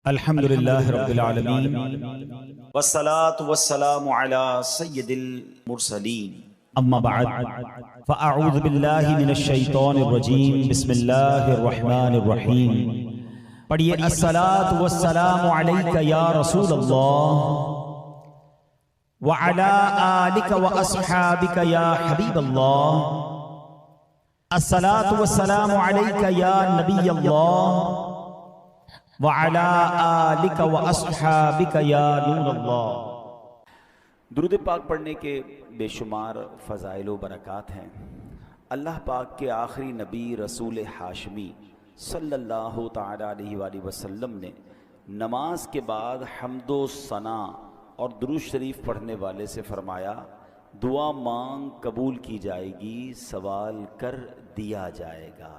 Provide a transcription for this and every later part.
الحمدللہ رب العالمین والصلاة والسلام على سید المرسلین اما بعد فاعوذ باللہ من الشیطان الرجیم بسم اللہ الرحمن الرحیم پڑھیے الصلاة والسلام علیک یا رسول اللہ وعلی آلک واصحابک یا حبیب اللہ الصلاة والسلام علیک یا نبی اللہ وعلی آلک واصحابک یا نور اللہ۔ درود پاک پڑھنے کے بے شمار فضائل و برکات ہیں۔ اللہ پاک کے آخری نبی رسول ہاشمی صلی اللہ تعالی علیہ وآلہ وسلم نے نماز کے بعد حمد و ثنا اور درود شریف پڑھنے والے سے فرمایا، دعا مانگ قبول کی جائے گی، سوال کر دیا جائے گا۔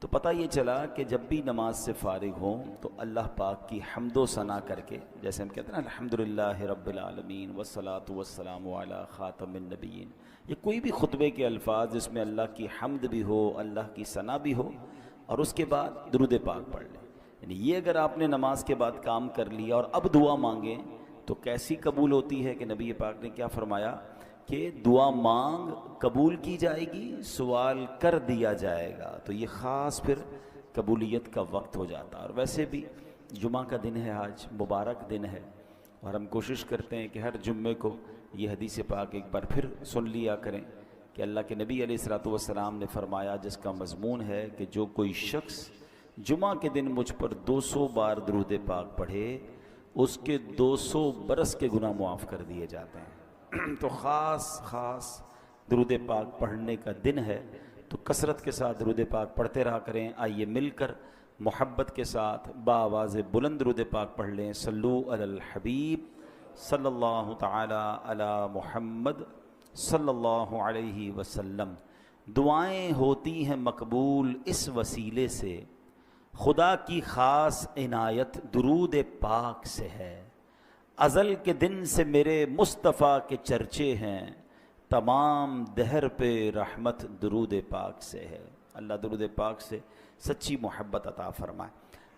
تو پتہ یہ چلا کہ جب بھی نماز سے فارغ ہوں تو اللہ پاک کی حمد و ثنا کر کے، جیسے ہم کہتے ہیں نا الحمدللہ رب العالمین والصلاة والسلام علی خاتم النبیین، یہ کوئی بھی خطبے کے الفاظ جس میں اللہ کی حمد بھی ہو، اللہ کی ثنا بھی ہو، اور اس کے بعد درود پاک پڑھ لیں، یعنی یہ اگر آپ نے نماز کے بعد کام کر لیا اور اب دعا مانگیں تو کیسی قبول ہوتی ہے کہ نبی پاک نے کیا فرمایا کہ دعا مانگ قبول کی جائے گی، سوال کر دیا جائے گا۔ تو یہ خاص پھر قبولیت کا وقت ہو جاتا ہے۔ اور ویسے بھی جمعہ کا دن ہے، آج مبارک دن ہے، اور ہم کوشش کرتے ہیں کہ ہر جمعے کو یہ حدیث پاک ایک بار پھر سن لیا کریں کہ اللہ کے نبی علیہ الصلوۃ والسلام نے فرمایا، جس کا مضمون ہے کہ جو کوئی شخص جمعہ کے دن مجھ پر 200 بار درود پاک پڑھے، اس کے 200 برس کے گناہ معاف کر دیے جاتے ہیں۔ تو خاص درود پاک پڑھنے کا دن ہے، تو کثرت کے ساتھ درود پاک پڑھتے رہا کریں۔ آئیے مل کر محبت کے ساتھ بآواز بلند درود پاک پڑھ لیں۔ صلو علی الحبیب صلی اللہ تعالی علی محمد صلی اللہ علیہ وسلم۔ دعائیں ہوتی ہیں مقبول اس وسیلے سے، خدا کی خاص عنایت درود پاک سے ہے۔ ازل کے دن سے میرے مصطفیٰ کے چرچے ہیں، تمام دہر پہ رحمت درود پاک سے ہے۔ اللہ درود پاک سے سچی محبت عطا فرمائے۔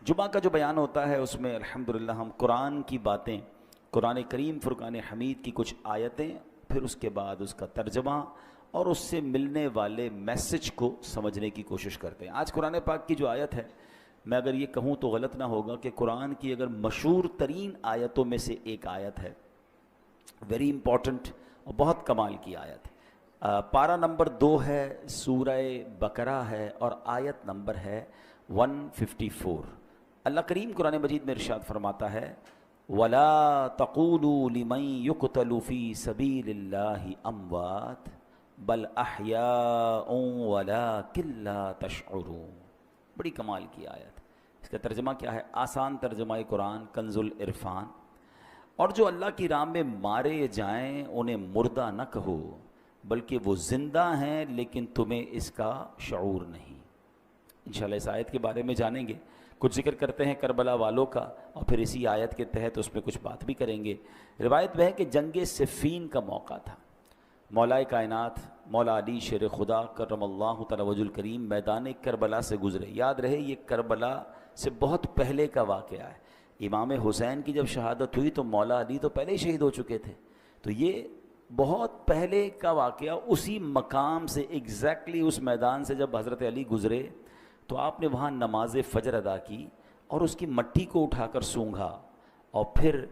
جمعہ کا جو بیان ہوتا ہے اس میں الحمدللہ ہم قرآن کی باتیں، قرآن کریم فرقان حمید کی کچھ آیتیں، پھر اس کے بعد اس کا ترجمہ اور اس سے ملنے والے میسج کو سمجھنے کی کوشش کرتے ہیں۔ آج قرآن پاک کی جو آیت ہے، میں اگر یہ کہوں تو غلط نہ ہوگا کہ قرآن کی اگر مشہور ترین آیتوں میں سے ایک آیت ہے، ویری امپورٹنٹ اور بہت کمال کی آیت ہے۔ پارہ نمبر 2 ہے، سورہ بقرہ ہے، اور آیت نمبر ہے 154۔ اللہ کریم قرآن مجید میں ارشاد فرماتا ہے، وَلَا تَقُولُوا لِمَن يُقْتَلُ فِي سَبِيلِ اللَّهِ أَمْوَاتٌ بَلْ أَحْيَاءٌ وَلَٰكِن لَّا تَشْعُرُونَ۔ بڑی کمال کی آیت۔ اس کا ترجمہ کیا ہے؟ آسان ترجمہ قرآن کنز العرفان، اور جو اللہ کی راہ میں مارے جائیں انہیں مردہ نہ کہو، بلکہ وہ زندہ ہیں لیکن تمہیں اس کا شعور نہیں۔ انشاءاللہ اس آیت کے بارے میں جانیں گے، کچھ ذکر کرتے ہیں کربلا والوں کا، اور پھر اسی آیت کے تحت اس میں کچھ بات بھی کریں گے۔ روایت میں ہے کہ جنگ صفین کا موقع تھا، مولا کائنات مولا علی شیر خدا کرم اللہ تعالی وجہ الکریم میدان کربلا سے گزرے۔ یاد رہے یہ کربلا سے بہت پہلے کا واقعہ ہے۔ امام حسین کی جب شہادت ہوئی تو مولا علی تو پہلے ہی شہید ہو چکے تھے، تو یہ بہت پہلے کا واقعہ۔ اسی مقام سے ایگزیکٹلی اس میدان سے جب حضرت علی گزرے تو آپ نے وہاں نماز فجر ادا کی اور اس کی مٹی کو اٹھا کر سونگھا، اور پھر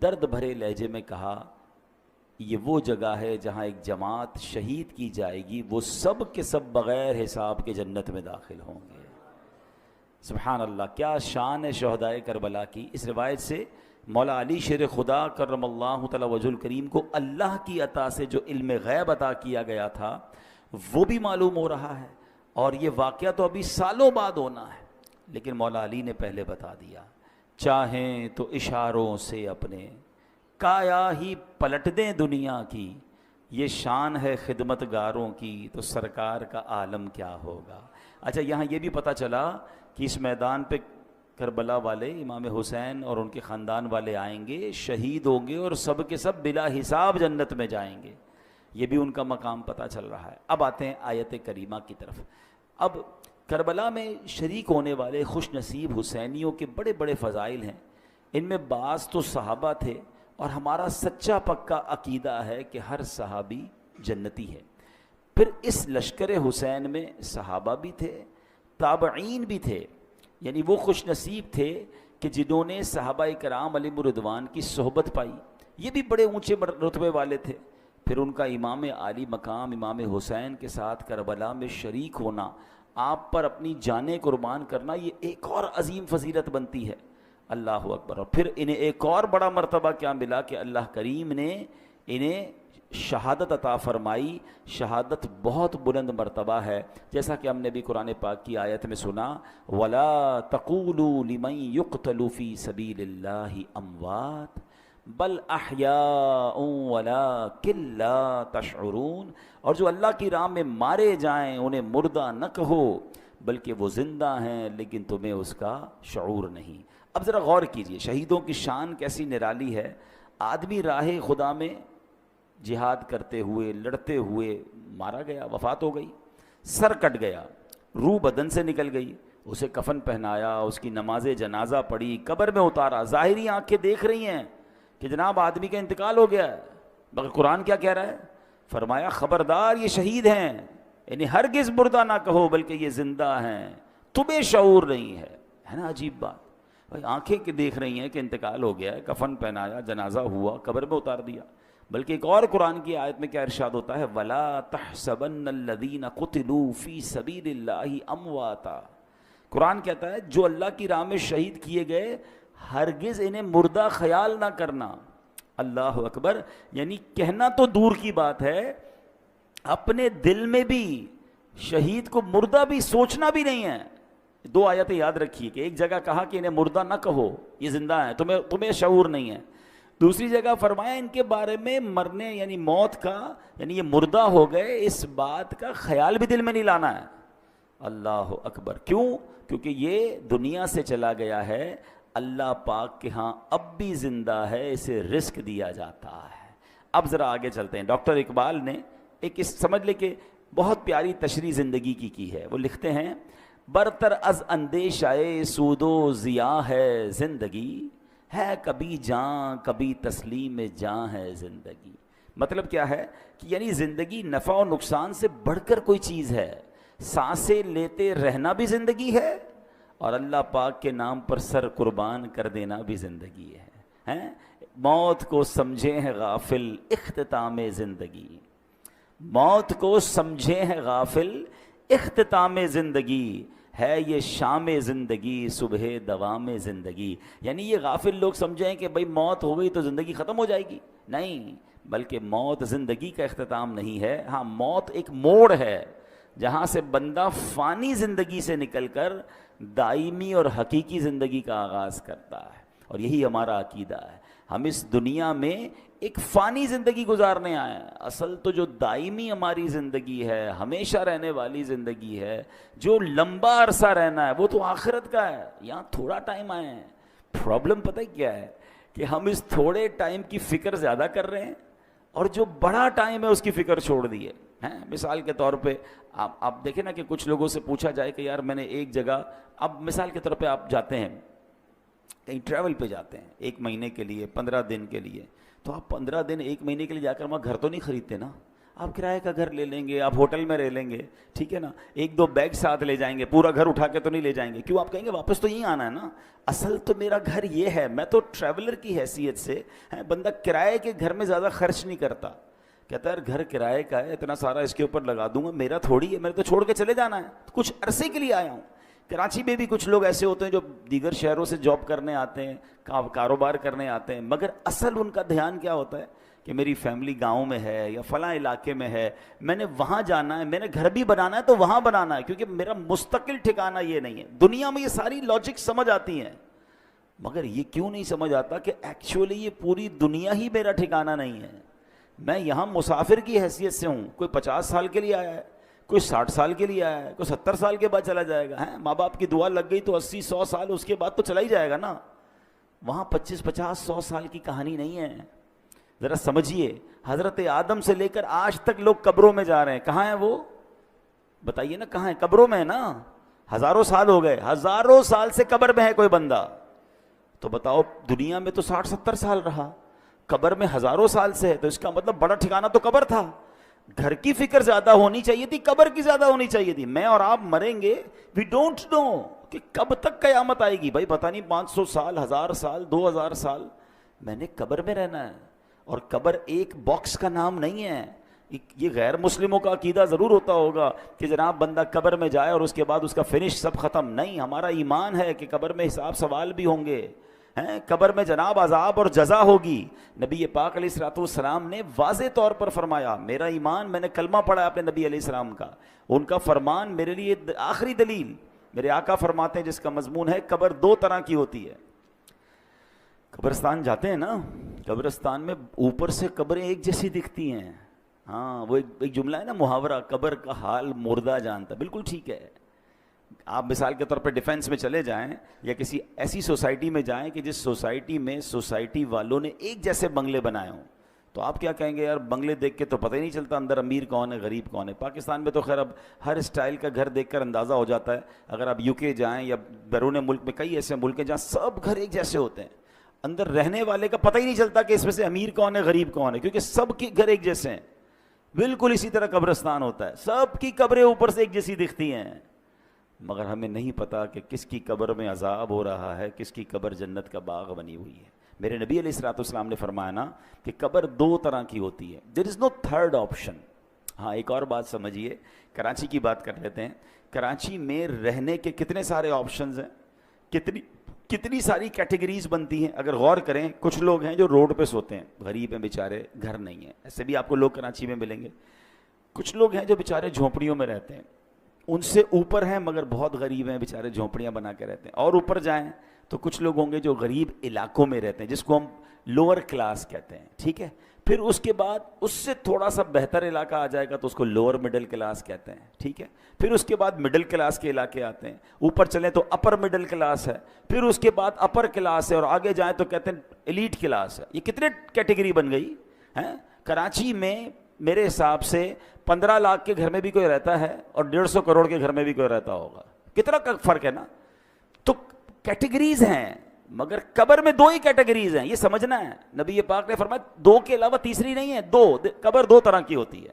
درد بھرے لہجے میں کہا، یہ وہ جگہ ہے جہاں ایک جماعت شہید کی جائے گی، وہ سب کے سب بغیر حساب کے جنت میں داخل ہوں گے۔ سبحان اللہ، کیا شان ہے شہدائے کربلا کی۔ اس روایت سے مولا علی شیر خدا کرم اللہ تعالی وجہ الکریم کو اللہ کی عطا سے جو علم غیب عطا کیا گیا تھا وہ بھی معلوم ہو رہا ہے، اور یہ واقعہ تو ابھی سالوں بعد ہونا ہے، لیکن مولا علی نے پہلے بتا دیا۔ چاہیں تو اشاروں سے اپنے کایا ہی پلٹ دیں دنیا کی، یہ شان ہے خدمت گاروں کی، تو سرکار کا عالم کیا ہوگا۔ اچھا، یہاں یہ بھی پتہ چلا کہ اس میدان پہ کربلا والے امام حسین اور ان کے خاندان والے آئیں گے، شہید ہوں گے، اور سب کے سب بلا حساب جنت میں جائیں گے۔ یہ بھی ان کا مقام پتہ چل رہا ہے۔ اب آتے ہیں آیت کریمہ کی طرف۔ اب کربلا میں شریک ہونے والے خوش نصیب حسینیوں کے بڑے بڑے فضائل ہیں. ان میں بعض تو صحابہ تھے اور ہمارا سچا پکا عقیدہ ہے کہ ہر صحابی جنتی ہے. پھر اس لشکر حسین میں صحابہ بھی تھے، تابعین بھی تھے، یعنی وہ خوش نصیب تھے کہ جنہوں نے صحابہ کرام علیہم الرضوان کی صحبت پائی. یہ بھی بڑے اونچے رتبے والے تھے. پھر ان کا امام عالی مقام امام حسین کے ساتھ کربلا میں شریک ہونا، آپ پر اپنی جانیں قربان کرنا، یہ ایک اور عظیم فضیلت بنتی ہے. اللہ اکبر. اور پھر انہیں ایک اور بڑا مرتبہ کیا ملا کہ اللہ کریم نے انہیں شہادت عطا فرمائی. شہادت بہت بلند مرتبہ ہے، جیسا کہ ہم نے بھی قرآن پاک کی آیت میں سنا، وَلَا تَقُولُوا لِمَن يُقْتَلُ فِي سَبِيلِ اللَّهِ أَمْوَاتٌ بَلْ أَحْيَاءٌ وَلَٰكِن لَّا تَشْعُرُونَ. اور جو اللہ کی راہ میں مارے جائیں انہیں مردہ نہ کہو، بلکہ وہ زندہ ہیں لیکن تمہیں اس کا شعور نہیں. اب ذرا غور کیجئے، شہیدوں کی شان کیسی نرالی ہے. آدمی راہ خدا میں جہاد کرتے ہوئے لڑتے ہوئے مارا گیا، وفات ہو گئی، سر کٹ گیا، روح بدن سے نکل گئی، اسے کفن پہنایا، اس کی نماز جنازہ پڑھی، قبر میں اتارا، ظاہری آنکھیں دیکھ رہی ہیں کہ جناب آدمی کا انتقال ہو گیا ہے، مگر قرآن کیا کہہ رہا ہے؟ فرمایا خبردار یہ شہید ہیں، یعنی ہرگز مردہ نہ کہو بلکہ یہ زندہ ہیں، تمہیں شعور نہیں ہے. ہے نا عجیب بات؟ بھائی آنکھیں کہ دیکھ رہی ہیں کہ انتقال ہو گیا ہے، کفن پہنایا، جنازہ ہوا، قبر میں اتار دیا. بلکہ ایک اور قرآن کی آیت میں کیا ارشاد ہوتا ہے، وَلَا تَحْسَبَنَّ الَّذِينَ قُتِلُوا فِي سَبِيلِ اللَّهِ أَمْوَاتًا. قرآن کہتا ہے جو اللہ کی راہ میں شہید کیے گئے ہرگز انہیں مردہ خیال نہ کرنا. اللہ اکبر. یعنی کہنا تو دور کی بات ہے، اپنے دل میں بھی شہید کو مردہ بھی سوچنا بھی نہیں ہے. دو آیتیں یاد رکھیے کہ ایک جگہ کہا کہ انہیں مردہ نہ کہو، یہ زندہ ہیں، تمہیں شعور نہیں ہے. دوسری جگہ فرمایا ان کے بارے میں مرنے یعنی موت کا، یعنی یہ مردہ ہو گئے، اس بات کا خیال بھی دل میں نہیں لانا ہے. اللہ اکبر. کیوں؟ کیونکہ یہ دنیا سے چلا گیا ہے، اللہ پاک کے ہاں اب بھی زندہ ہے، اسے رزق دیا جاتا ہے. اب ذرا آگے چلتے ہیں. ڈاکٹر اقبال نے ایک سمجھ لے کہ بہت پیاری تشریح زندگی کی ہے. وہ لکھتے ہیں برتر از اندیشہ سود و ضیاء ہے زندگی، ہے کبھی جاں کبھی تسلیم جاں ہے زندگی. مطلب کیا ہے کہ یعنی زندگی نفع و نقصان سے بڑھ کر کوئی چیز ہے. سانسیں لیتے رہنا بھی زندگی ہے اور اللہ پاک کے نام پر سر قربان کر دینا بھی زندگی ہے. موت کو سمجھے ہیں غافل اختتام زندگی، موت کو سمجھے ہیں غافل اختتام زندگی، ہے یہ شام زندگی صبح دوام زندگی. یعنی یہ غافل لوگ سمجھیں کہ بھئی موت ہو گئی تو زندگی ختم ہو جائے گی. نہیں، بلکہ موت زندگی کا اختتام نہیں ہے. ہاں، موت ایک موڑ ہے جہاں سے بندہ فانی زندگی سے نکل کر دائمی اور حقیقی زندگی کا آغاز کرتا ہے. اور یہی ہمارا عقیدہ ہے. ہم اس دنیا میں ایک فانی زندگی گزارنے آئے ہیں. اصل تو جو دائمی ہماری زندگی ہے، ہمیشہ رہنے والی زندگی ہے، جو لمبا عرصہ رہنا ہے، وہ تو آخرت کا ہے. یہاں تھوڑا ٹائم آئے ہیں. پرابلم پتہ کیا ہے کہ ہم اس تھوڑے ٹائم کی فکر زیادہ کر رہے ہیں اور جو بڑا ٹائم ہے اس کی فکر چھوڑ دی ہے. مثال کے طور پہ آپ دیکھیں نا کہ کچھ لوگوں سے پوچھا جائے کہ یار میں نے ایک جگہ، اب مثال کے طور پہ آپ جاتے ہیں کہیں ٹریول پہ جاتے ہیں 1 مہینے کے لیے، 15 دن کے لیے، تو آپ 15 دن 1 مہینے کے لیے جا کر وہاں گھر تو نہیں خریدتے نا. آپ کرائے کا گھر لے لیں گے، آپ ہوٹل میں رہ لیں گے، ٹھیک ہے نا. 1-2 بیگ ساتھ لے جائیں گے، پورا گھر اٹھا کے تو نہیں لے جائیں گے. کیوں؟ آپ کہیں گے واپس تو یہیں آنا ہے نا. اصل تو میرا گھر یہ ہے، میں تو ٹریولر کی حیثیت سے بندہ کرائے کے گھر میں زیادہ خرچ نہیں کرتا. کہتا ہے گھر کرائے کا ہے، اتنا سارا اس کے اوپر لگا دوں گا، میرا تھوڑی ہے، میرے تو چھوڑ کے چلے جانا ہے، کچھ عرصے کے لیے آیا ہوں. کراچی میں بھی کچھ لوگ ایسے ہوتے ہیں جو دیگر شہروں سے جاب کرنے آتے ہیں، کاروبار کرنے آتے ہیں، مگر اصل ان کا دھیان کیا ہوتا ہے کہ میری فیملی گاؤں میں ہے یا فلاں علاقے میں ہے، میں نے وہاں جانا ہے، میں نے گھر بھی بنانا ہے تو وہاں بنانا ہے، کیونکہ میرا مستقل ٹھکانہ یہ نہیں ہے. دنیا میں یہ ساری لاجک سمجھ آتی ہیں، مگر یہ کیوں نہیں سمجھ آتا کہ ایکچولی یہ پوری دنیا ہی میرا ٹھکانہ نہیں ہے. میں یہاں مسافر کی حیثیت سے ہوں. کوئی 50 سال کے لیے آیا ہے، کوئی 60 سال کے لیے آیا ہے، کوئی 70 سال کے بعد چلا جائے گا. ماں باپ کی دعا لگ گئی تو 80-100 سال اس کے بعد تو چلا ہی جائے گا نا. وہاں 25-50-100 سال کی کہانی نہیں ہے. ذرا سمجھیے، حضرت آدم سے لے کر آج تک لوگ قبروں میں جا رہے ہیں. کہاں ہیں وہ؟ بتائیے نا، کہاں ہیں؟ قبروں میں ہے نا. ہزاروں سال ہو گئے, ہزاروں سال سے قبر میں ہے کوئی بندہ. تو بتاؤ دنیا میں تو 60-70 سال رہا, قبر میں ہزاروں سال سے ہے, تو اس کا مطلب بڑا ٹھکانہ تو قبر تھا. گھر کی فکر زیادہ ہونی چاہیے تھی, قبر کی زیادہ ہونی چاہیے تھی. میں اور آپ مریں گے, وی ڈونٹ نو کہ کب تک قیامت آئے گی. بھائی پتہ نہیں 500 سال, 1000 سال, 2000 سال میں نے قبر میں رہنا ہے. اور قبر ایک باکس کا نام نہیں ہے. یہ غیر مسلموں کا عقیدہ ضرور ہوتا ہوگا کہ جناب بندہ قبر میں جائے اور اس کے بعد اس کا فنش سب ختم. نہیں, ہمارا ایمان ہے کہ قبر میں حساب سوال بھی ہوں گے, قبر میں جناب عذاب اور جزا ہوگی. نبی پاک علیہ الصلوۃ والسلام نے واضح طور پر فرمایا, میرا ایمان, میں نے کلمہ پڑھا اپنے نبی علیہ السلام کا, ان کا فرمان میرے لیے آخری دلیل. میرے آقا فرماتے ہیں جس کا مضمون ہے قبر 2 طرح کی ہوتی ہے. قبرستان جاتے ہیں نا, قبرستان میں اوپر سے قبریں ایک جیسی دکھتی ہیں. ہاں, وہ ایک جملہ ہے نا محاورہ, قبر کا حال مردہ جانتا. بالکل ٹھیک ہے. آپ مثال کے طور پہ ڈیفینس میں چلے جائیں یا کسی ایسی سوسائٹی میں جائیں کہ جس سوسائٹی میں سوسائٹی والوں نے ایک جیسے بنگلے بنائے ہوں, تو آپ کیا کہیں گے, یار بنگلے دیکھ کے تو پتہ ہی نہیں چلتا اندر امیر کون ہے غریب کون ہے. پاکستان میں تو خیر اب ہر اسٹائل کا گھر دیکھ کر اندازہ ہو جاتا ہے. اگر آپ UK جائیں یا بیرون ملک میں, کئی ایسے ملک ہیں جہاں سب گھر ایک جیسے ہوتے ہیں, اندر رہنے والے کا پتہ ہی نہیں چلتا کہ اس میں سے امیر کون ہے غریب کون ہے, کیونکہ سب کے گھر ایک جیسے ہیں. بالکل اسی طرح قبرستان ہوتا ہے, سب کی قبریں اوپر سے ایک جیسی دکھتی ہیں, مگر ہمیں نہیں پتا کہ کس کی قبر میں عذاب ہو رہا ہے, کس کی قبر جنت کا باغ بنی ہوئی ہے. میرے نبی علیہ الصلوۃ والسلام نے فرمایا نا کہ قبر 2 طرح کی ہوتی ہے. دیر از نو تھرڈ آپشن. ہاں, ایک اور بات سمجھیے, کراچی کی بات کر لیتے ہیں. کراچی میں رہنے کے کتنے سارے آپشنز ہیں, کتنی ساری کیٹیگریز بنتی ہیں. اگر غور کریں, کچھ لوگ ہیں جو روڈ پہ سوتے ہیں, غریب ہیں بیچارے, گھر نہیں ہیں. ایسے بھی آپ کو لوگ کراچی میں ملیں گے. کچھ لوگ ہیں جو بیچارے جھونپڑیوں میں رہتے ہیں, ان سے اوپر ہیں مگر بہت غریب ہیں, بیچارے جھونپڑیاں بنا کے رہتے ہیں. اور اوپر جائیں تو کچھ لوگ ہوں گے جو غریب علاقوں میں رہتے ہیں, جس کو ہم لوور کلاس کہتے ہیں. ٹھیک ہے, پھر اس کے بعد اس سے تھوڑا سا بہتر علاقہ آ جائے گا تو اس کو لوور مڈل کلاس کہتے ہیں. ٹھیک ہے, پھر اس کے بعد مڈل کلاس کے علاقے آتے ہیں. اوپر چلیں تو اپر مڈل کلاس ہے, پھر اس کے بعد اپر کلاس ہے, اور آگے جائیں تو کہتے ہیں ایلیٹ کلاس ہے. یہ کتنے کیٹیگری بن گئی ہیں. کراچی میں میرے حساب سے 15 لاکھ کے گھر میں بھی کوئی رہتا ہے اور 150 کروڑ کے گھر میں بھی کوئی رہتا ہوگا. کتنا فرق ہے نا. تو کیٹیگریز ہیں, مگر قبر میں 2 ہی کیٹیگریز ہیں, یہ سمجھنا ہے. نبی پاک نے فرمایا 2 کے علاوہ تیسری نہیں ہے. 2 قبر 2 طرح کی ہوتی ہے.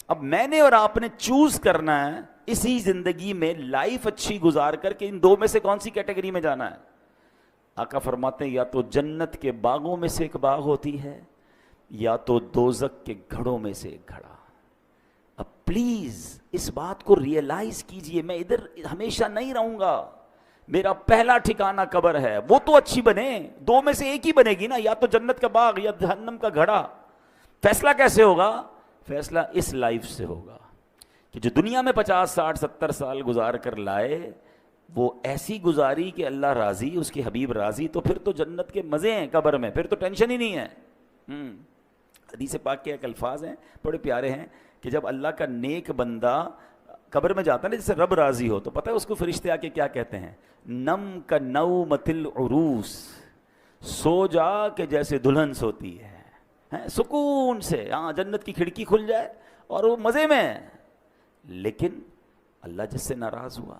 اب میں نے اور آپ نے چوز کرنا ہے اسی زندگی میں لائف اچھی گزار کر کے ان 2 میں سے کون سی کیٹیگری میں جانا ہے. آقا فرماتے ہیں یا تو جنت کے باغوں میں سے ایک باغ ہوتی ہے, یا تو دوزخ کے گھڑوں میں سے ایک گھڑا. اب پلیز اس بات کو ریئلائز کیجئے, میں ادھر ہمیشہ نہیں رہوں گا. میرا پہلا ٹھکانہ قبر ہے, وہ تو اچھی بنے, 2 میں سے ایک ہی بنے گی نا, یا تو جنت کا باغ یا جہنم کا گھڑا. فیصلہ کیسے ہوگا؟ فیصلہ اس لائف سے ہوگا کہ جو دنیا میں 50 60 70 سال گزار کر لائے, وہ ایسی گزاری کہ اللہ راضی, اس کے حبیب راضی, تو پھر تو جنت کے مزے ہیں قبر میں, پھر تو ٹینشن ہی نہیں ہے. حدیث پاک کے ایک الفاظ ہیں بڑے پیارے ہیں کہ جب اللہ کا نیک بندہ قبر میں جاتا ہے نا, جیسے رب راضی ہو, تو پتہ ہے اس کو فرشتے آ کے کیا کہتے ہیں, نم کا نومۃ العروس, سو جا کہ جیسے دلہن سوتی ہے, سکون سے. ہاں, جنت کی کھڑکی کھل جائے اور وہ مزے میں. لیکن اللہ جس سے ناراض ہوا,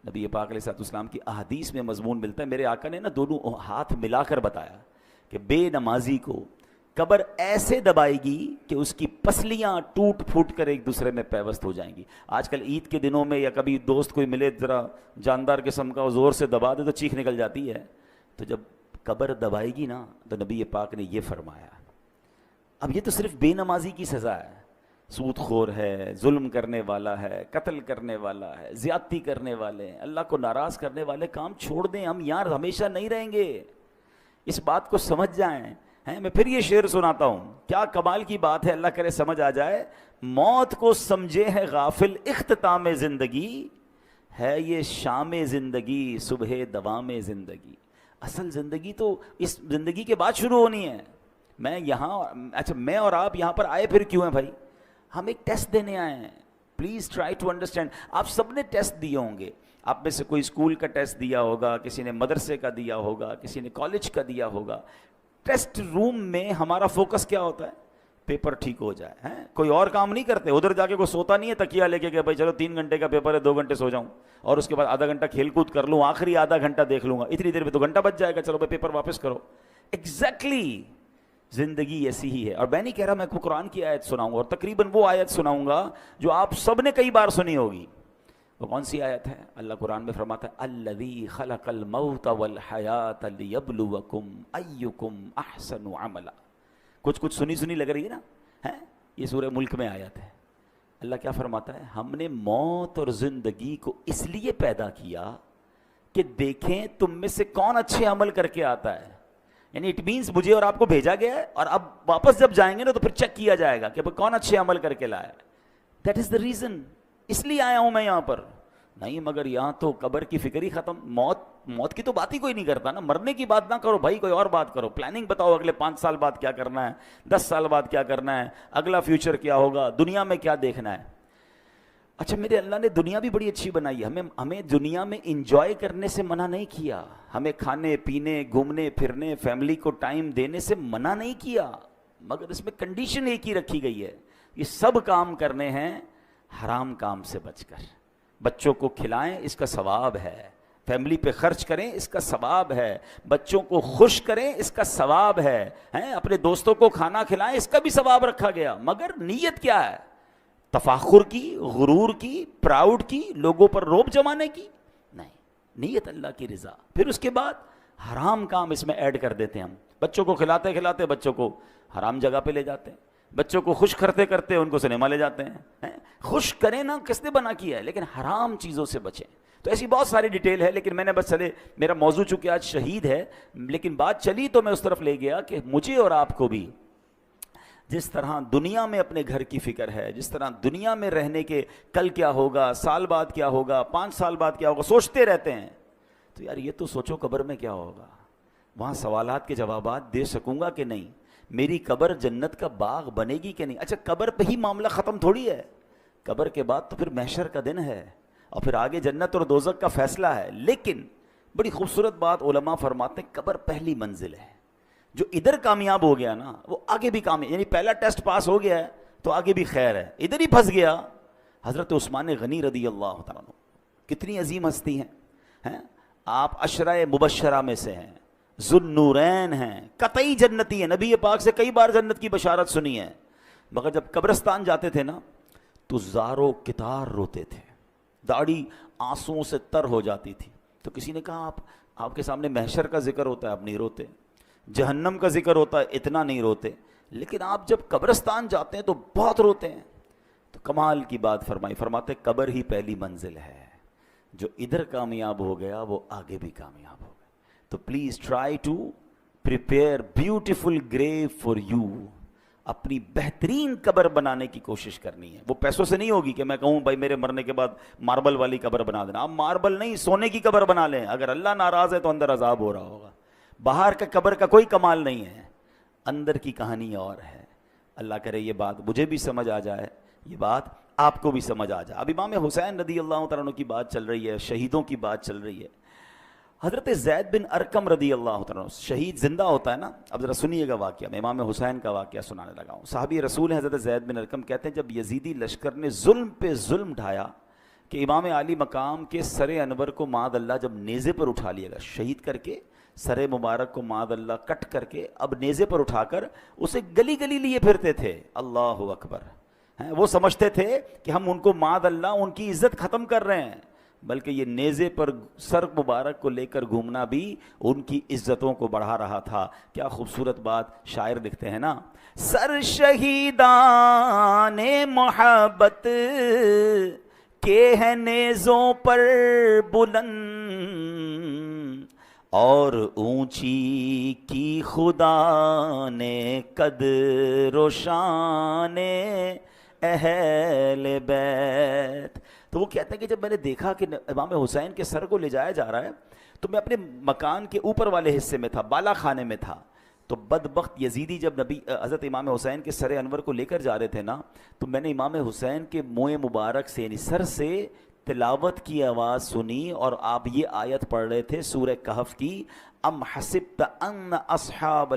نبی پاک علیہ الصلوۃ والسلام کی احادیث میں مضمون ملتا ہے. میرے آقا نے نا دونوں ہاتھ ملا کر بتایا کہ بے نمازی کو قبر ایسے دبائے گی کہ اس کی پسلیاں ٹوٹ پھوٹ کر ایک دوسرے میں پیوست ہو جائیں گی. آج کل عید کے دنوں میں یا کبھی دوست کوئی ملے ذرا جاندار قسم کا, زور سے دبا دے تو چیخ نکل جاتی ہے. تو جب قبر دبائے گی نا تو نبی پاک نے یہ فرمایا. اب یہ تو صرف بے نمازی کی سزا ہے, سود خور ہے, ظلم کرنے والا ہے, قتل کرنے والا ہے, زیادتی کرنے والے ہیں, اللہ کو ناراض کرنے والے کام چھوڑ دیں. ہم یار ہمیشہ نہیں رہیں گے, اس بات کو سمجھ جائیں. میں پھر یہ شعر سناتا ہوں, کیا کمال کی بات ہے, اللہ کرے سمجھ آ جائے. موت کو سمجھے ہے غافل اختتام زندگی, ہے یہ شام زندگی صبح دوام زندگی. اصل زندگی تو اس زندگی کے بعد شروع ہونی ہے. میں یہاں, اچھا میں اور آپ یہاں پر آئے پھر کیوں ہیں بھائی؟ ہم ایک ٹیسٹ دینے آئے ہیں. Please try to understand. آپ سب نے ٹیسٹ دیے ہوں گے, آپ میں سے کوئی اسکول کا ٹیسٹ دیا ہوگا, کسی نے مدرسے کا دیا ہوگا, کسی نے کالج کا دیا ہوگا. ٹیسٹ روم میں ہمارا فوکس کیا ہوتا ہے؟ پیپر ٹھیک ہو جائے ہیں. کوئی اور کام نہیں کرتے, ادھر جا کے کوئی سوتا نہیں ہے تکیہ لے کے کہ بھائی چلو 3 گھنٹے کا پیپر ہے 2 گھنٹے سو جاؤں اور اس کے بعد آدھا گھنٹہ کھیل کود کر لوں, آخری آدھا گھنٹہ دیکھ لوں گا, اتنی دیر میں تو گھنٹہ بچ جائے گا, چلو بھائی پیپر واپس کرو. ایگزیکٹلی زندگی ایسی ہی ہے. اور میں نہیں کہہ رہا میں کو قرآن کی آیت سناؤں گا, اور تقریباً وہ آیت سناؤں گا جو آپ سب نے کئی بار سنی ہوگی. وہ کون سی آیت ہے؟ اللہ قرآن میں فرماتا ہے الذی خلق الموت والحیات لیبلوکم ایکم احسن عملا. کچھ سنی لگ رہی ہے نا, یہ سورہ ملک میں آیت ہے. اللہ کیا فرماتا ہے؟ ہم نے موت اور زندگی کو اس لیے پیدا کیا کہ دیکھیں تم میں سے کون اچھے عمل کر کے آتا ہے. یعنی اٹ مینس مجھے اور آپ کو بھیجا گیا ہے, اور اب واپس جب جائیں گے نا تو پھر چیک کیا جائے گا کہ کون اچھے عمل کر کے لایا. دیٹ از دا ریزن, اس لیے آیا ہوں میں یہاں پر. نہیں مگر یہاں تو قبر کی فکر ہی ختم, موت کی تو بات ہی کوئی نہیں کرتا نا. مرنے کی بات نہ کرو بھائی, کوئی اور بات کرو. پلاننگ بتاؤ اگلے 5 سال بعد کیا کرنا ہے, 10 سال بعد کیا کرنا ہے, اگلا فیوچر کیا ہوگا, دنیا میں کیا دیکھنا ہے. اچھا میرے اللہ نے دنیا بھی بڑی اچھی بنائی ہے, ہمیں دنیا میں انجوائے کرنے سے منع نہیں کیا, ہمیں کھانے پینے گھومنے پھرنے فیملی کو ٹائم دینے سے منع نہیں کیا, مگر اس میں کنڈیشن ایک ہی رکھی گئی ہے, یہ سب کام کرنے ہیں حرام کام سے بچ کر. بچوں کو کھلائیں اس کا ثواب ہے, فیملی پہ خرچ کریں اس کا ثواب ہے, بچوں کو خوش کریں اس کا ثواب ہے, اپنے دوستوں کو کھانا کھلائیں اس کا بھی ثواب رکھا گیا. مگر نیت کیا ہے؟ تفاخر کی, غرور کی, پراؤڈ کی, لوگوں پر روب جمانے کی نہیں. نیت اللہ کی رضا. پھر اس کے بعد حرام کام اس میں ایڈ کر دیتے ہیں ہم. بچوں کو کھلاتے کھلاتے بچوں کو حرام جگہ پہ لے جاتے ہیں, بچوں کو خوش کرتے کرتے ان کو سنیما لے جاتے ہیں. خوش کریں نا, کس نے بنا کیا ہے, لیکن حرام چیزوں سے بچیں. تو ایسی بہت ساری ڈیٹیل ہے, لیکن میں نے بس چلے, میرا موضوع چونکہ آج شہید ہے, لیکن بات چلی تو میں اس طرف لے گیا کہ مجھے اور آپ کو بھی جس طرح دنیا میں اپنے گھر کی فکر ہے, جس طرح دنیا میں رہنے کے کل کیا ہوگا, سال بعد کیا ہوگا, 5 سال بعد کیا ہوگا, سوچتے رہتے ہیں. تو یار یہ تو سوچو قبر میں کیا ہوگا, وہاں سوالات کے جوابات دے سکوں گا کہ نہیں, میری قبر جنت کا باغ بنے گی کہ نہیں. اچھا قبر پہ ہی معاملہ ختم تھوڑی ہے, قبر کے بعد تو پھر محشر کا دن ہے, اور پھر آگے جنت اور دوزخ کا فیصلہ ہے. لیکن بڑی خوبصورت بات علماء فرماتے ہیں, قبر پہلی منزل ہے. جو ادھر کامیاب ہو گیا نا وہ آگے بھی کامیاب, یعنی پہلا ٹیسٹ پاس ہو گیا ہے تو آگے بھی خیر ہے. ادھر ہی پھنس گیا. حضرت عثمان غنی رضی اللہ تعالیٰ عنہ کتنی عظیم ہستی ہیں, آپ عشرہ مبشرہ میں سے ہیں, ذوالنورین ہیں, قطعی جنتی ہیں, نبی پاک سے کئی بار جنت کی بشارت سنی ہے. مگر جب قبرستان جاتے تھے نا تو زارو کتار روتے تھے, داڑھی آنسوؤں سے تر ہو جاتی تھی. تو کسی نے کہا آپ کے سامنے محشر کا ذکر ہوتا ہے آپ نہیں روتے, جہنم کا ذکر ہوتا ہے اتنا نہیں روتے, لیکن آپ جب قبرستان جاتے ہیں تو بہت روتے ہیں. تو کمال کی بات فرمائی, فرماتے قبر ہی پہلی منزل ہے, جو ادھر کامیاب ہو گیا وہ آگے بھی کامیاب ہو گیا. تو please try to prepare beautiful grave for you. اپنی بہترین قبر بنانے کی کوشش کرنی ہے. وہ پیسوں سے نہیں ہوگی کہ میں کہوں بھائی میرے مرنے کے بعد ماربل والی قبر بنا دینا. آپ ماربل نہیں, سونے کی قبر بنا لیں. اگر اللہ ناراض ہے تو اندر عذاب ہو رہا ہوگا. باہر کا قبر کا کوئی کمال نہیں ہے, اندر کی کہانی اور ہے. اللہ کرے یہ بات مجھے بھی سمجھ آ جائے, یہ بات آپ کو بھی سمجھ آ جائے. اب امام حسین رضی اللہ تعالیٰ عنہ کی بات چل رہی ہے, شہیدوں کی بات چل رہی ہے. حضرت زید بن ارقم رضی اللہ تعالیٰ عنہ, شہید زندہ ہوتا ہے نا. اب ذرا سنیے گا واقعہ, میں امام حسین کا واقعہ سنانے لگا ہوں. صحابی رسول ہیں حضرت زید بن ارقم, کہتے ہیں جب یزیدی لشکر نے ظلم پہ ظلم ڈھایا کہ امام علی مقام کے سر انور کو معاذ اللہ جب نیزے پر اٹھا لیا گیا, شہید کر کے سر مبارک کو معاذ اللہ کٹ کر کے اب نیزے پر اٹھا کر اسے گلی گلی لیے پھرتے تھے. اللہ اکبر. وہ سمجھتے تھے کہ ہم ان کو معاذ اللہ ان کی عزت ختم کر رہے ہیں, بلکہ یہ نیزے پر سر مبارک کو لے کر گھومنا بھی ان کی عزتوں کو بڑھا رہا تھا. کیا خوبصورت بات شاعر لکھتے ہیں نا, سر شہیدان محبت کے ہیں نیزوں پر بلند, اور اونچی کی خدا نے قدر و شان اہل بیت. تو وہ کہتے ہیں کہ جب میں نے دیکھا کہ امام حسین کے سر کو لے جایا جا رہا ہے تو میں اپنے مکان کے اوپر والے حصے میں تھا, بالا خانے میں تھا. تو بدبخت یزیدی جب حضرت امام حسین کے سر انور کو لے کر جا رہے تھے نا, تو میں نے امام حسین کے منہ مبارک سے یعنی سر سے تلاوت کی آواز سنی اور آپ یہ آیت پڑھ رہے تھے سورہ کہف کی، ام حسبت ان اصحاب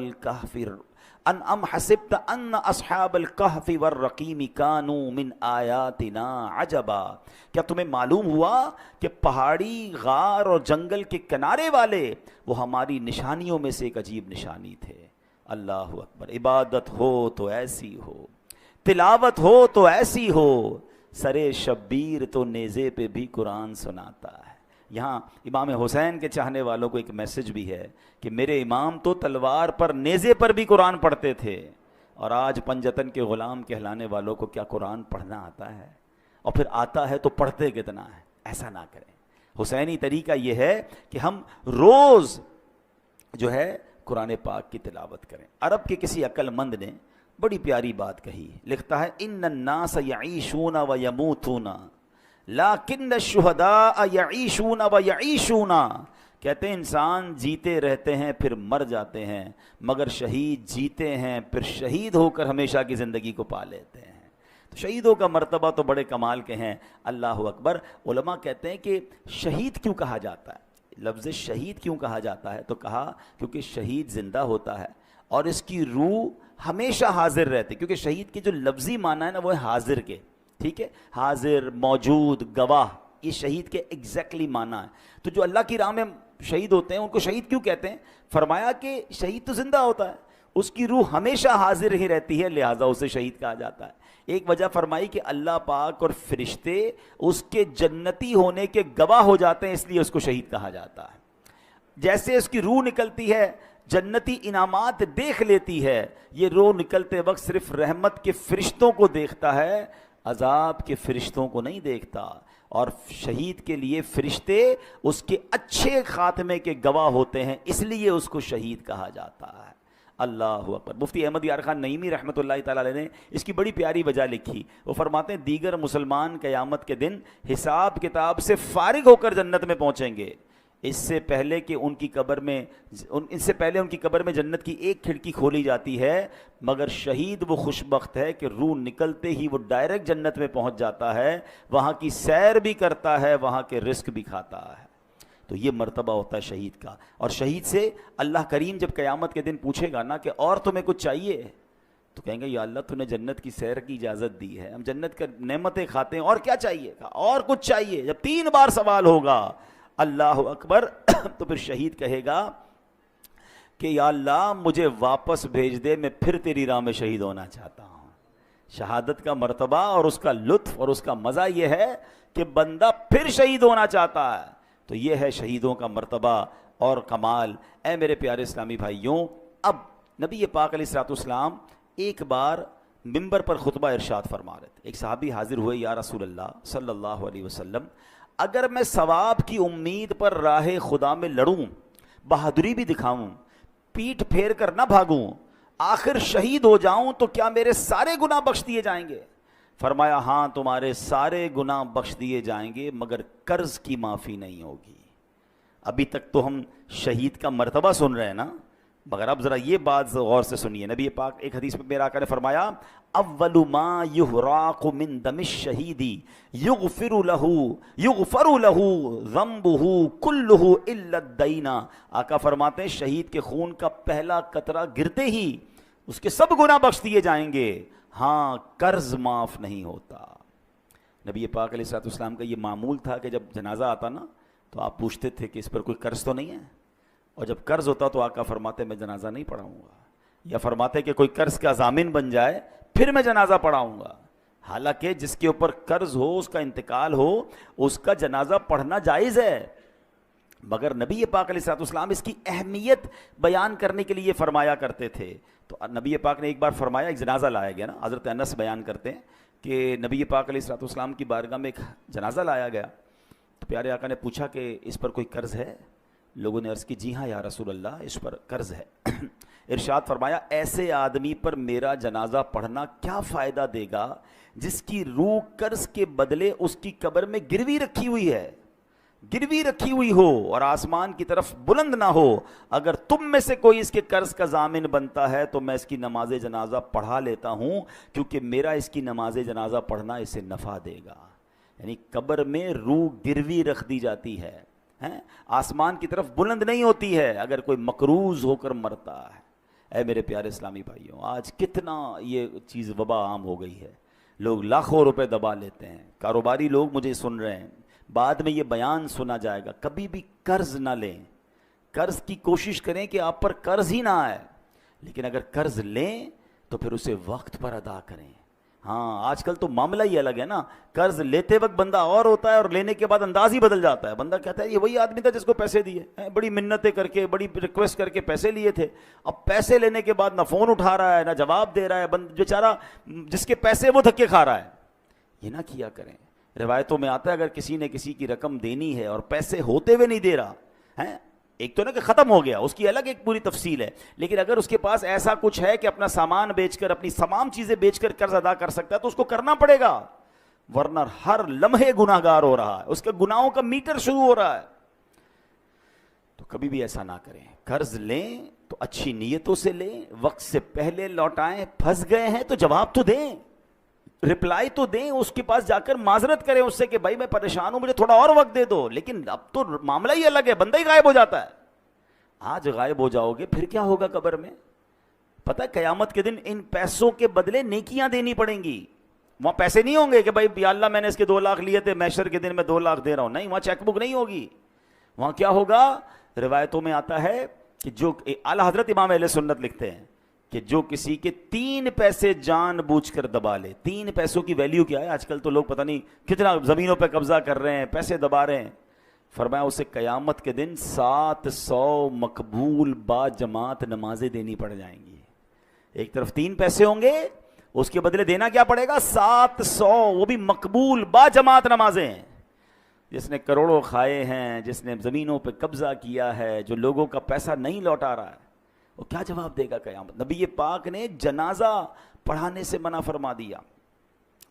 الکہف والرقیم کانوا من آیاتنا عجبا، کیا تمہیں معلوم ہوا کہ پہاڑی، غار اور جنگل کے کنارے والے وہ ہماری نشانیوں میں سے ایک عجیب نشانی تھے۔ اللہ اکبر۔ عبادت ہو تو ایسی ہو، تلاوت ہو تو ایسی ہو، سرے شبیر تو نیزے پہ بھی قرآن سناتا ہے۔ یہاں امام حسین کے چاہنے والوں کو ایک میسج بھی ہے کہ میرے امام تو تلوار پر، نیزے پر بھی قرآن پڑھتے تھے، اور آج پنجتن کے غلام کہلانے والوں کو کیا قرآن پڑھنا آتا ہے؟ اور پھر آتا ہے تو پڑھتے کتنا ہے؟ ایسا نہ کریں۔ حسینی طریقہ یہ ہے کہ ہم روز جو ہے قرآن پاک کی تلاوت کریں۔ عرب کے کسی عقل مند نے بڑی پیاری بات کہی، لکھتا ہے ان الناس یعیشون و یموتون لیکن الشہداء یعیشون و یعیشون، کہتے ہیں انسان جیتے رہتے ہیں پھر مر جاتے ہیں، مگر شہید جیتے ہیں پھر شہید ہو کر ہمیشہ کی زندگی کو پا لیتے ہیں۔ تو شہیدوں کا مرتبہ تو بڑے کمال کے ہیں۔ اللہ اکبر۔ علماء کہتے ہیں کہ شہید کیوں کہا جاتا ہے، لفظ شہید کیوں کہا جاتا ہے، تو کہا کیونکہ شہید زندہ ہوتا ہے اور اس کی روح ہمیشہ حاضر رہتی، کیونکہ شہید کے جو لفظی معنی ہے نا وہ ہے حاضر کے، ٹھیک ہے، حاضر، موجود، گواہ، یہ شہید کے ایگزیکٹلی معنی ہے۔ تو جو اللہ کی راہ میں شہید ہوتے ہیں ان کو شہید کیوں کہتے ہیں؟ فرمایا کہ شہید تو زندہ ہوتا ہے، اس کی روح ہمیشہ حاضر ہی رہتی ہے، لہٰذا اسے شہید کہا جاتا ہے۔ ایک وجہ فرمائی کہ اللہ پاک اور فرشتے اس کے جنتی ہونے کے گواہ ہو جاتے ہیں، اس لیے اس کو شہید کہا جاتا ہے۔ جیسے اس کی روح نکلتی ہے، جنتی انعامات دیکھ لیتی ہے، یہ روح نکلتے وقت صرف رحمت کے فرشتوں کو دیکھتا ہے، عذاب کے فرشتوں کو نہیں دیکھتا، اور شہید کے لیے فرشتے اس کے اچھے خاتمے کے گواہ ہوتے ہیں، اس لیے اس کو شہید کہا جاتا ہے۔ اللہ اکبر۔ مفتی احمد یار خان نعیمی رحمۃ اللہ تعالی علیہ نے اس کی بڑی پیاری وجہ لکھی، وہ فرماتے ہیں دیگر مسلمان قیامت کے دن حساب کتاب سے فارغ ہو کر جنت میں پہنچیں گے، اس سے پہلے کہ ان کی قبر میں جنت کی ایک کھڑکی کھولی جاتی ہے، مگر شہید وہ خوش بخت ہے کہ روح نکلتے ہی وہ ڈائریکٹ جنت میں پہنچ جاتا ہے، وہاں کی سیر بھی کرتا ہے، وہاں کے رزق بھی کھاتا ہے۔ تو یہ مرتبہ ہوتا ہے شہید کا۔ اور شہید سے اللہ کریم جب قیامت کے دن پوچھے گا نا کہ اور تمہیں کچھ چاہیے، تو کہیں گے یا اللہ تو نے جنت کی سیر کی اجازت دی ہے، ہم جنت کا نعمتیں کھاتے ہیں، اور کیا چاہیے؟ اور کچھ چاہیے؟ جب 3 بار سوال ہوگا، اللہ اکبر، تو پھر شہید کہے گا کہ یا اللہ مجھے واپس بھیج دے، میں پھر تیری راہ میں شہید ہونا چاہتا ہوں۔ شہادت کا مرتبہ اور اس کا لطف اور اس کا مزہ یہ ہے کہ بندہ پھر شہید ہونا چاہتا ہے۔ تو یہ ہے شہیدوں کا مرتبہ اور کمال۔ اے میرے پیارے اسلامی بھائیوں، اب نبی پاک علیہ الصلوۃ والسلام ایک بار ممبر پر خطبہ ارشاد فرما رہے تھے۔ ایک صحابی حاضر ہوئے، یا رسول اللہ صلی اللہ علیہ وسلم، اگر میں ثواب کی امید پر راہ خدا میں لڑوں، بہادری بھی دکھاؤں، پیٹھ پھیر کر نہ بھاگوں، آخر شہید ہو جاؤں، تو کیا میرے سارے گناہ بخش دیے جائیں گے؟ فرمایا ہاں تمہارے سارے گناہ بخش دیے جائیں گے، مگر قرض کی معافی نہیں ہوگی۔ ابھی تک تو ہم شہید کا مرتبہ سن رہے ہیں نا، مگر اب ذرا یہ بات غور سے سنیے۔ نبی پاک ایک حدیث میں میرا آقا نے فرمایا اول ما یحراق من دم الشہید یغفر له ذنبه كله الا الدین۔ آقا فرماتے ہیں شہید کے خون کا پہلا قطرہ گرتے ہی اس کے سب گناہ بخش دیے جائیں گے، ہاں قرض معاف نہیں ہوتا۔ نبی پاک علیہ الصلوۃ والسلام کا یہ معمول تھا کہ جب جنازہ آتا نا تو آپ پوچھتے تھے کہ اس پر کوئی قرض تو نہیں ہے، اور جب قرض ہوتا تو آقا فرماتے میں جنازہ نہیں پڑھاؤں گا، یا فرماتے کہ کوئی قرض کا ضامن بن جائے پھر میں جنازہ پڑھاؤں گا۔ حالانکہ جس کے اوپر قرض ہو، اس کا انتقال ہو، اس کا جنازہ پڑھنا جائز ہے، مگر نبی پاک علیہ الصلوۃ والسلام اس کی اہمیت بیان کرنے کے لیے فرمایا کرتے تھے۔ تو نبی پاک نے ایک بار فرمایا، ایک جنازہ لایا گیا نا، حضرت انس بیان کرتے ہیں کہ نبی پاک علیہ الصلوۃ والسلام کی بارگاہ میں ایک جنازہ لایا گیا، تو پیارے آقا نے پوچھا کہ اس پر کوئی قرض ہے؟ لوگوں نے عرض کی جی ہاں یا رسول اللہ اس پر قرض ہے۔ ارشاد فرمایا ایسے آدمی پر میرا جنازہ پڑھنا کیا فائدہ دے گا جس کی روح قرض کے بدلے اس کی قبر میں گروی رکھی ہوئی ہو اور آسمان کی طرف بلند نہ ہو۔ اگر تم میں سے کوئی اس کے قرض کا ضامن بنتا ہے تو میں اس کی نماز جنازہ پڑھا لیتا ہوں، کیونکہ میرا اس کی نماز جنازہ پڑھنا اسے نفع دے گا۔ یعنی قبر میں روح گروی رکھ دی جاتی ہے، آسمان کی طرف بلند نہیں ہوتی ہے اگر کوئی مقروض ہو کر مرتا ہے۔ اے میرے پیارے اسلامی بھائیوں، آج کتنا یہ چیز وبا عام ہو گئی ہے، لوگ لاکھوں روپے دبا لیتے ہیں، کاروباری لوگ مجھے سن رہے ہیں، بعد میں یہ بیان سنا جائے گا، کبھی بھی قرض نہ لیں، قرض کی کوشش کریں کہ آپ پر قرض ہی نہ آئے، لیکن اگر قرض لیں تو پھر اسے وقت پر ادا کریں۔ ہاں آج کل تو معاملہ ہی الگ ہے نا، قرض لیتے وقت بندہ اور ہوتا ہے اور لینے کے بعد انداز ہی بدل جاتا ہے، بندہ کہتا ہے یہ وہی آدمی تھا جس کو پیسے دیے، بڑی منتیں کر کے بڑی ریکویسٹ کر کے پیسے لیے تھے، اب پیسے لینے کے بعد نہ فون اٹھا رہا ہے نہ جواب دے رہا ہے، بیچارہ جس کے پیسے وہ دھکے کھا رہا ہے۔ یہ نہ کیا کریں۔ روایتوں میں آتا ہے اگر کسی نے کسی کی رقم دینی ہے اور پیسے ہوتے ہوئے نہیں دے رہا ہے، ایک تو نا کہ ختم ہو گیا، اس کی الگ ایک پوری تفصیل ہے، لیکن اگر اس کے پاس ایسا کچھ ہے کہ اپنا سامان بیچ کر اپنی تمام چیزیں بیچ کر قرض ادا کر سکتا ہے تو اس کو کرنا پڑے گا، ورنہ ہر لمحے گناہ گار ہو رہا ہے، اس کے گناہوں کا میٹر شروع ہو رہا ہے۔ تو کبھی بھی ایسا نہ کریں، قرض لیں تو اچھی نیتوں سے لیں، وقت سے پہلے لوٹائیں، پھنس گئے ہیں تو جواب تو دیں، رپلائی تو دیں، اس کے پاس جا کر معذرت کریں اس سے کہ بھائی میں پریشان ہوں، مجھے تھوڑا اور وقت دے دو، لیکن اب تو معاملہ ہی الگ ہے، بندہ ہی غائب ہو جاتا ہے۔ آج غائب ہو جاؤ گے پھر کیا ہوگا قبر میں؟ پتہ ہے قیامت کے دن ان پیسوں کے بدلے نیکیاں دینی پڑیں گی، وہاں پیسے نہیں ہوں گے کہ بھائی یا اللہ میں نے اس کے 2 لاکھ لیے تھے، محشر کے دن میں 2 لاکھ دے رہا ہوں، نہیں، وہاں چیک بک نہیں ہوگی، وہاں کیا ہوگا؟ روایتوں میں آتا ہے کہ جو اعلیٰ حضرت امام اہل سنت لکھتے ہیں کہ جو کسی کے 3 پیسے جان بوجھ کر دبا لے، 3 پیسوں کی ویلیو کیا ہے؟ آج کل تو لوگ پتہ نہیں کتنا زمینوں پہ قبضہ کر رہے ہیں، پیسے دبا رہے ہیں، فرمایا اسے قیامت کے دن 700 مقبول با جماعت نمازیں دینی پڑ جائیں گی۔ ایک طرف 3 پیسے ہوں گے، اس کے بدلے دینا کیا پڑے گا؟ 700، وہ بھی مقبول با جماعت نمازیں۔ جس نے کروڑوں کھائے ہیں، جس نے زمینوں پہ قبضہ کیا ہے، جو لوگوں کا پیسہ نہیں لوٹا رہا ہے، وہ کیا جواب دے گا قیامت؟ نبی پاک نے جنازہ پڑھانے سے منع فرما دیا۔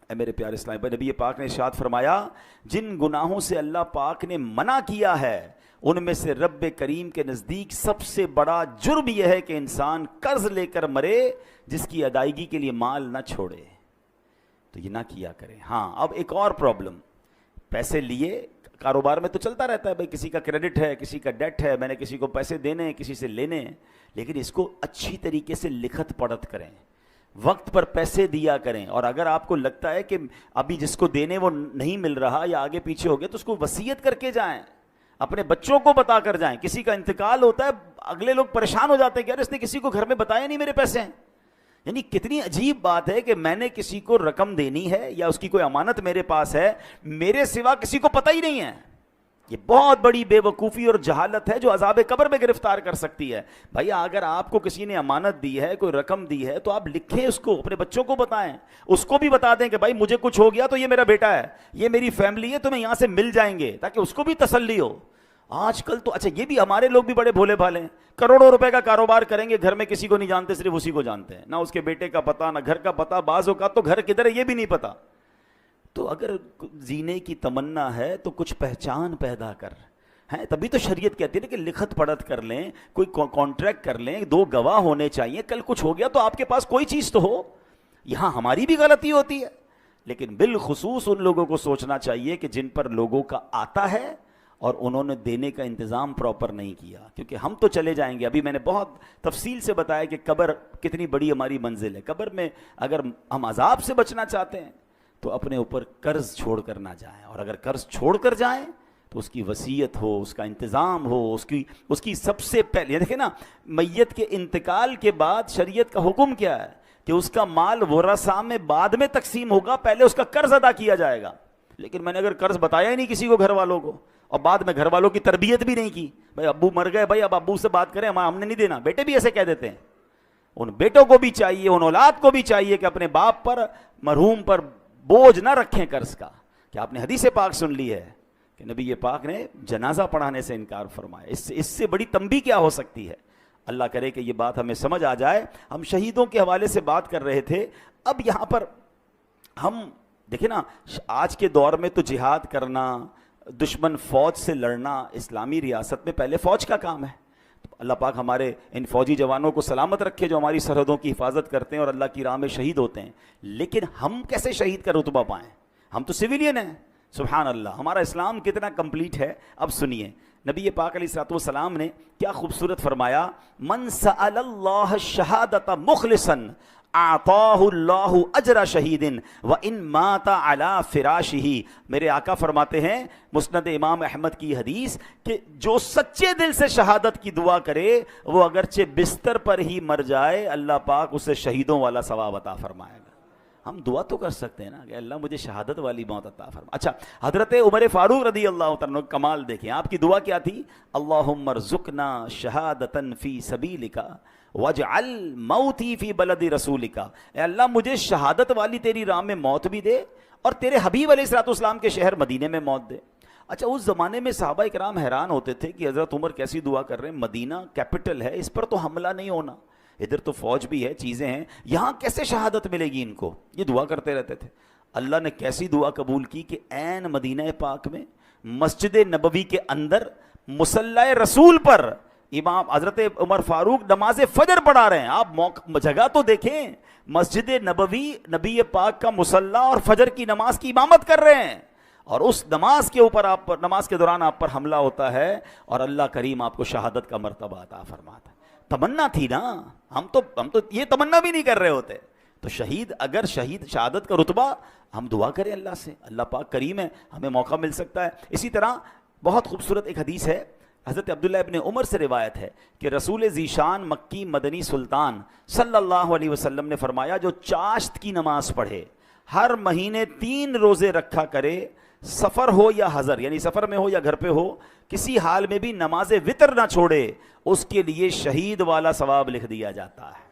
اے میرے پیارے اسلامی بھائی، نبی پاک نے ارشاد فرمایا جن گناہوں سے اللہ پاک نے منع کیا ہے ان میں سے رب کریم کے نزدیک سب سے بڑا جرم یہ ہے کہ انسان قرض لے کر مرے جس کی ادائیگی کے لیے مال نہ چھوڑے، تو یہ نہ کیا کرے۔ ہاں اب ایک اور پرابلم، پیسے لیے کاروبار میں تو چلتا رہتا ہے، بھائی کسی کا کریڈٹ ہے، کسی کا ڈیٹ ہے، میں نے کسی کو پیسے دینے ہیں، کسی سے لینے ہیں، لیکن اس کو اچھی طریقے سے لکھت پڑھت کریں، وقت پر پیسے دیا کریں، اور اگر آپ کو لگتا ہے کہ ابھی جس کو دینے وہ نہیں مل رہا یا آگے پیچھے ہو گیا تو اس کو وصیت کر کے جائیں، اپنے بچوں کو بتا کر جائیں۔ کسی کا انتقال ہوتا ہے، اگلے لوگ پریشان ہو جاتے ہیں کہ یار اس نے کسی کو گھر میں بتایا نہیں میرے پیسے ہیں۔ یعنی کتنی عجیب بات ہے کہ میں نے کسی کو رقم دینی ہے یا اس کی کوئی امانت میرے پاس ہے، میرے سوا کسی کو پتہ ہی نہیں ہے۔ یہ بہت بڑی بے وقوفی اور جہالت ہے جو عذاب قبر میں گرفتار کر سکتی ہے۔ بھائی اگر آپ کو کسی نے امانت دی ہے، کوئی رقم دی ہے، تو آپ لکھیں، اس کو اپنے بچوں کو بتائیں، اس کو بھی بتا دیں کہ بھائی مجھے کچھ ہو گیا تو یہ میرا بیٹا ہے، یہ میری فیملی ہے، تمہیں یہاں سے مل جائیں گے، تاکہ اس کو بھی تسلی ہو۔ آج کل تو اچھا یہ بھی ہمارے لوگ بھی بڑے بھولے بھالے ہیں، کروڑوں روپے کا کاروبار کریں گے، گھر میں کسی کو نہیں جانتے، صرف اسی کو جانتے ہیں، نہ اس کے بیٹے کا پتہ نہ گھر کا پتہ، بعض اوقات تو گھر کدھر ہے یہ بھی نہیں پتہ۔ تو اگر جینے کی تمنا ہے تو کچھ پہچان پیدا کر ہے، تبھی تو شریعت کہتی ہے کہ لکھت پڑھت کر لیں، کوئی کانٹریکٹ کر لیں، 2 گواہ ہونے چاہیے، کل کچھ ہو گیا تو آپ کے پاس کوئی چیز تو ہو۔ یہاں ہماری بھی غلطی ہوتی ہے، لیکن بالخصوص ان لوگوں کو سوچنا چاہیے کہ جن پر لوگوں کا آتا ہے اور انہوں نے دینے کا انتظام پراپر نہیں کیا، کیونکہ ہم تو چلے جائیں گے۔ ابھی میں نے بہت تفصیل سے بتایا کہ قبر کتنی بڑی ہماری منزل ہے۔ قبر میں اگر ہم عذاب سے بچنا چاہتے ہیں تو اپنے اوپر قرض چھوڑ کر نہ جائیں، اور اگر قرض چھوڑ کر جائیں تو اس کی وصیت ہو، اس کا انتظام ہو، اس کی سب سے پہلے دیکھیں نا، میت کے انتقال کے بعد شریعت کا حکم کیا ہے کہ اس کا مال ورثاء میں بعد میں تقسیم ہوگا، پہلے اس کا قرض ادا کیا جائے گا۔ لیکن میں نے اگر قرض بتایا ہی نہیں کسی کو گھر والوں کو، اور بعد میں گھر والوں کی تربیت بھی نہیں کی، بھائی ابو مر گئے، بھائی اب ابو سے بات کریں، ہم نے نہیں دینا، بیٹے بھی ایسے کہہ دیتے ہیں۔ ان بیٹوں کو بھی چاہیے، ان اولاد کو بھی چاہیے کہ اپنے باپ پر، مرحوم پر بوجھ نہ رکھیں قرض کا۔ کہ آپ نے حدیث پاک سن لی ہے کہ نبی پاک نے جنازہ پڑھانے سے انکار فرمایا، اس سے بڑی تنبیہ کیا ہو سکتی ہے؟ اللہ کرے کہ یہ بات ہمیں سمجھ آ جائے۔ ہم شہیدوں کے حوالے سے بات کر رہے تھے، اب یہاں پر ہم دیکھیں نا، آج کے دور میں تو جہاد کرنا، دشمن فوج سے لڑنا اسلامی ریاست میں پہلے فوج کا کام ہے۔ اللہ پاک ہمارے ان فوجی جوانوں کو سلامت رکھے جو ہماری سرحدوں کی حفاظت کرتے ہیں اور اللہ کی راہ میں شہید ہوتے ہیں، لیکن ہم کیسے شہید کا رتبہ پائیں؟ ہم تو سویلین ہیں، سبحان اللہ، ہمارا اسلام کتنا کمپلیٹ ہے. اب سنیے نبی پاک علیہ الصلوۃ والسلام نے کیا خوبصورت فرمایا، من سأل اللہ الشہادۃ مخلصا اعطاہ اللہ اجر شہید وان مات علی فراشہ. میرے آقا فرماتے ہیں مسند امام احمد کی حدیث کہ جو سچے دل سے شہادت کی دعا کرے وہ اگرچہ بستر پر ہی مر جائے اللہ پاک اسے شہیدوں والا ثواب عطا فرمائے گا. ہم دعا تو کر سکتے ہیں نا کہ اللہ مجھے شہادت والی موت عطا فرما. اچھا حضرت عمر فاروق رضی اللہ تعالیٰ کمال دیکھیں، آپ کی دعا کیا تھی، اللہم ارزقنا شہادتا فی سبیلک واجعل موتی فی بلد رسولک. اے اللہ مجھے شہادت والی تیری راہ میں موت بھی دے اور تیرے حبیب علیہ الصلوۃ والسلام کے شہر مدینے میں موت دے. اچھا اس زمانے میں صحابہ کرام حیران ہوتے تھے کہ حضرت عمر کیسی دعا کر رہے ہیں، مدینہ کیپٹل ہے، اس پر تو حملہ نہیں ہونا، ادھر تو فوج بھی ہے، چیزیں ہیں، یہاں کیسے شہادت ملے گی ان کو، یہ دعا کرتے رہتے تھے. اللہ نے کیسی دعا قبول کی کہ عین مدینہ پاک میں مسجد نبوی کے اندر مصلی رسول پر امام حضرت عمر فاروق نماز فجر پڑھا رہے ہیں. آپ جگہ تو دیکھیں، مسجد نبوی نبی پاک کا مصلی اور فجر کی نماز کی امامت کر رہے ہیں، اور اس نماز کے اوپر آپ پر، نماز کے دوران آپ پر حملہ ہوتا ہے اور اللہ کریم آپ کو شہادت کا مرتبہ عطا فرماتا ہے. تمنا تھی نا، ہم تو یہ تمنا بھی نہیں کر رہے ہوتے. تو شہید، اگر شہادت کا رتبہ، ہم دعا کریں اللہ سے، اللہ پاک کریم ہے، ہمیں موقع مل سکتا ہے. اسی طرح بہت خوبصورت ایک حدیث ہے، حضرت عبداللہ ابن عمر سے روایت ہے کہ رسول ذیشان مکی مدنی سلطان صلی اللہ علیہ وسلم نے فرمایا جو چاشت کی نماز پڑھے، ہر مہینے 3 روزے رکھا کرے، سفر ہو یا حضر، یعنی سفر میں ہو یا گھر پہ ہو، کسی حال میں بھی نماز وطر نہ چھوڑے، اس کے لیے شہید والا ثواب لکھ دیا جاتا ہے.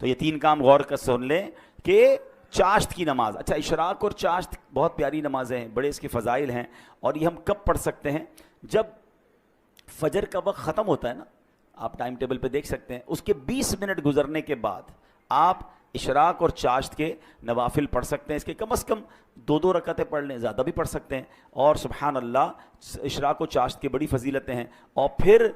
تو یہ 3 کام غور کر سن لیں کہ چاشت کی نماز. اچھا اشراق اور چاشت بہت پیاری نمازیں ہیں، بڑے اس کے فضائل ہیں، اور یہ ہم کب پڑھ سکتے ہیں، جب فجر کا وقت ختم ہوتا ہے نا، آپ ٹائم ٹیبل پہ دیکھ سکتے ہیں، اس کے 20 منٹ گزرنے کے بعد آپ اشراق اور چاشت کے نوافل پڑھ سکتے ہیں. اس کے کم از کم 2 رکعتیں پڑھ لیں، زیادہ بھی پڑھ سکتے ہیں. اور سبحان اللہ اشراق و چاشت کی بڑی فضیلتیں ہیں. اور پھر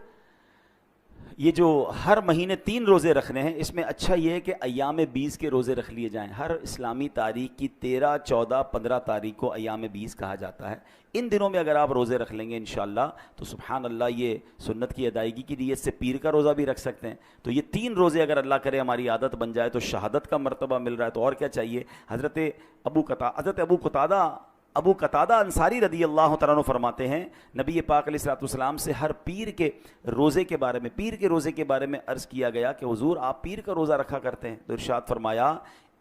یہ جو ہر مہینے 3 روزے رکھنے ہیں، اس میں اچھا یہ ہے کہ ایام 20 کے روزے رکھ لیے جائیں. ہر اسلامی تاریخ کی 13، 14، 15 تاریخ کو ایام 20 کہا جاتا ہے. ان دنوں میں اگر آپ روزے رکھ لیں گے انشاءاللہ تو سبحان اللہ یہ سنت کی ادائیگی کی نیت سے پیر کا روزہ بھی رکھ سکتے ہیں. تو یہ 3 روزے اگر اللہ کرے ہماری عادت بن جائے تو شہادت کا مرتبہ مل رہا ہے، تو اور کیا چاہیے. حضرت ابو قتادہ انصاری رضی اللہ تعالیٰ عنہ فرماتے ہیں نبی پاک علیہ الصلوۃ والسلام سے ہر پیر کے روزے کے بارے میں عرض کیا گیا کہ حضور آپ پیر کا روزہ رکھا کرتے ہیں، تو ارشاد فرمایا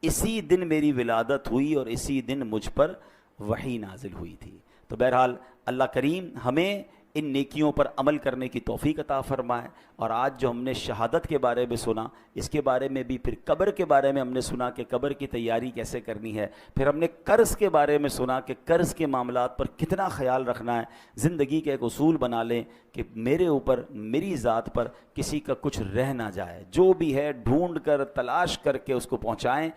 اسی دن میری ولادت ہوئی اور اسی دن مجھ پر وحی نازل ہوئی تھی. تو بہرحال اللہ کریم ہمیں ان نیکیوں پر عمل کرنے کی توفیق عطا فرمائے. اور آج جو ہم نے شہادت کے بارے میں سنا، اس کے بارے میں بھی، پھر قبر کے بارے میں ہم نے سنا کہ قبر کی تیاری کیسے کرنی ہے، پھر ہم نے قرض کے بارے میں سنا کہ قرض کے معاملات پر کتنا خیال رکھنا ہے. زندگی کا ایک اصول بنا لیں کہ میرے اوپر، میری ذات پر کسی کا کچھ رہ نہ جائے، جو بھی ہے ڈھونڈ کر تلاش کر کے اس کو پہنچائیں.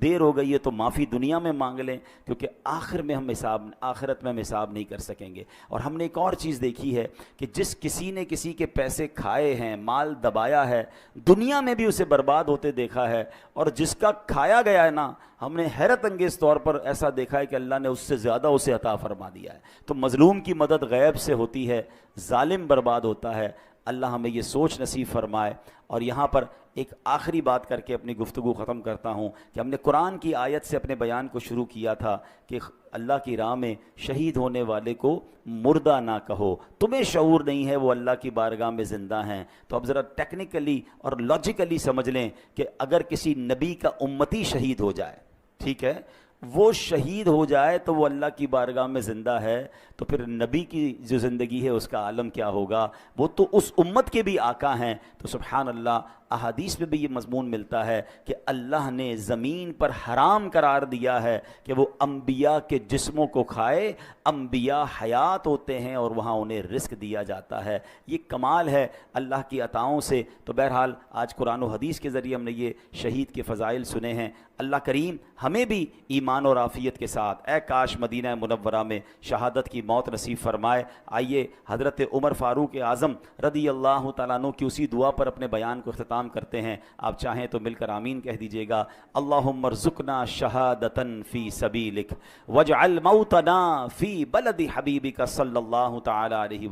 دیر ہو گئی ہے تو معافی دنیا میں مانگ لیں، کیونکہ آخرت میں ہم حساب نہیں کر سکیں گے. اور ہم نے ایک اور چیز دیکھی ہے کہ جس کسی نے کسی کے پیسے کھائے ہیں، مال دبایا ہے، دنیا میں بھی اسے برباد ہوتے دیکھا ہے، اور جس کا کھایا گیا ہے نا، ہم نے حیرت انگیز طور پر ایسا دیکھا ہے کہ اللہ نے اس سے زیادہ اسے عطا فرما دیا ہے. تو مظلوم کی مدد غیب سے ہوتی ہے، ظالم برباد ہوتا ہے. اللہ ہمیں یہ سوچ نصیب فرمائے. اور یہاں پر ایک آخری بات کر کے اپنی گفتگو ختم کرتا ہوں کہ ہم نے قرآن کی آیت سے اپنے بیان کو شروع کیا تھا کہ اللہ کی راہ میں شہید ہونے والے کو مردہ نہ کہو، تمہیں شعور نہیں ہے وہ اللہ کی بارگاہ میں زندہ ہیں. تو اب ذرا ٹیکنیکلی اور لاجیکلی سمجھ لیں کہ اگر کسی نبی کا امتی شہید ہو جائے، ٹھیک ہے، وہ شہید ہو جائے تو وہ اللہ کی بارگاہ میں زندہ ہے، تو پھر نبی کی جو زندگی ہے اس کا عالم کیا ہوگا. وہ تو اس امت کے بھی آقا ہیں. تو سبحان اللہ احادیث میں بھی یہ مضمون ملتا ہے کہ اللہ نے زمین پر حرام قرار دیا ہے کہ وہ انبیاء کے جسموں کو کھائے. انبیاء حیات ہوتے ہیں اور وہاں انہیں رزق دیا جاتا ہے. یہ کمال ہے اللہ کی عطاؤں سے. تو بہرحال آج قرآن و حدیث کے ذریعے ہم نے یہ شہید کے فضائل سنے ہیں. اللہ کریم ہمیں بھی ایمان اور عافیت کے ساتھ اے کاش مدینہ منورہ میں شہادت کی موت نصیب فرمائے. آئیے حضرت عمر فاروق اعظم رضی اللہ تعالیٰ عنہ کی اسی دعا پر اپنے بیان کو اختتام سلام کرتے ہیں، آپ چاہیں تو مل کر آمین کہہ دیجئے گا۔ اللہم ارزقنا شہادتن فی سبیلک واجعل موتنا فی بلد حبیبک صلی اللہ تعالی علیہ